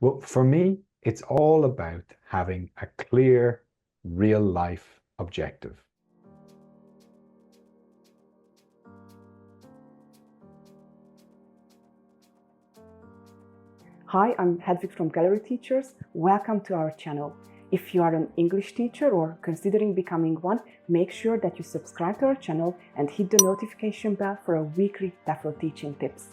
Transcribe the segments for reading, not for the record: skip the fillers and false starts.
Well, for me, it's all about having a clear, real life objective. Hi, I'm Hedvig from Gallery Teachers. Welcome to our channel. If you are an English teacher or considering becoming one, make sure that you subscribe to our channel and hit the notification bell for a weekly TEFL teaching tips.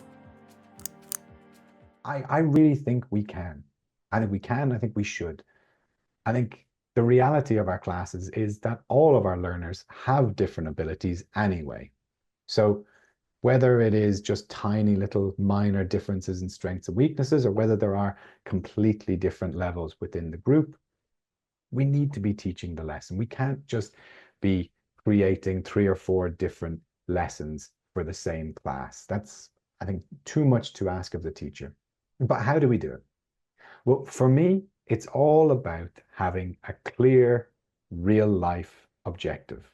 I really think we can. I think we can. I think we should. I think the reality of our classes is that all of our learners have different abilities anyway. So whether it is just tiny little minor differences in strengths and weaknesses, or whether there are completely different levels within the group, we need to be teaching the lesson. We can't just be creating 3 or 4 different lessons for the same class. That's, I think, too much to ask of the teacher. But how do we do it? Well, for me, it's all about having a clear, real life objective.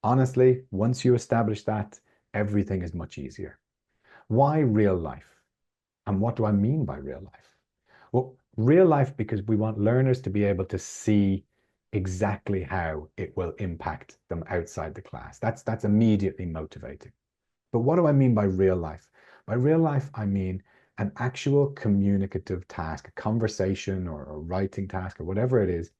Honestly, once you establish that, everything is much easier. Why real life? And what do I mean by real life? Well, real life because we want learners to be able to see exactly how it will impact them outside the class. That's immediately motivating. But what do I mean by real life? By real life, I mean an actual communicative task, a conversation or a writing task or whatever it is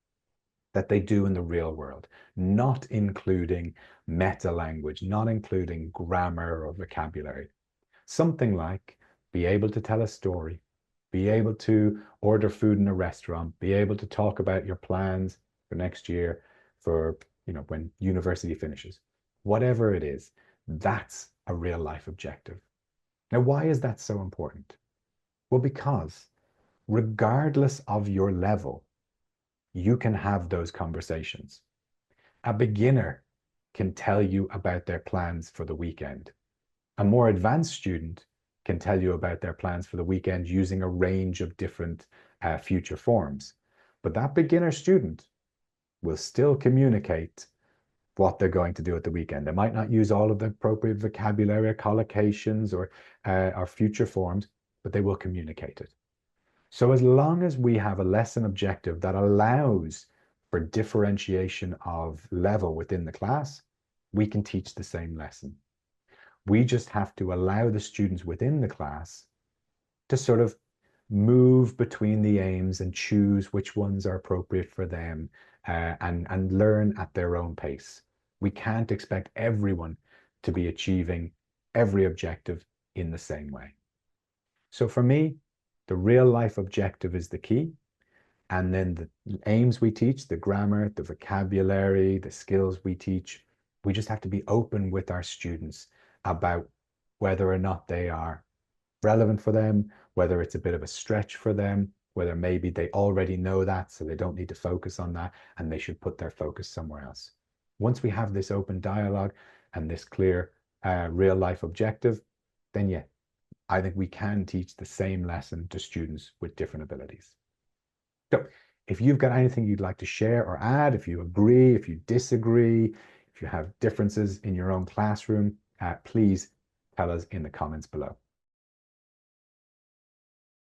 that they do in the real world, not including meta language, not including grammar or vocabulary. Something like be able to tell a story, be able to order food in a restaurant, be able to talk about your plans for next year for, when university finishes. Whatever it is, that's a real life objective. Now, why is that so important? Well, because regardless of your level, you can have those conversations. A beginner can tell you about their plans for the weekend. A more advanced student can tell you about their plans for the weekend using a range of different future forms. But that beginner student will still communicate what they're going to do at the weekend. They might not use all of the appropriate vocabulary or collocations or future forms, but they will communicate it. So as long as we have a lesson objective that allows for differentiation of level within the class, we can teach the same lesson. We just have to allow the students within the class to sort of move between the aims and choose which ones are appropriate for them and learn at their own pace. We can't expect everyone to be achieving every objective in the same way. So for me, the real life objective is the key. And then the aims we teach, the grammar, the vocabulary, the skills we teach, we just have to be open with our students about whether or not they are relevant for them, whether it's a bit of a stretch for them, whether maybe they already know that, so they don't need to focus on that, and they should put their focus somewhere else. Once we have this open dialogue and this clear real life objective, then yeah, I think we can teach the same lesson to students with different abilities. So if you've got anything you'd like to share or add, if you agree, if you disagree, if you have differences in your own classroom, please tell us in the comments below.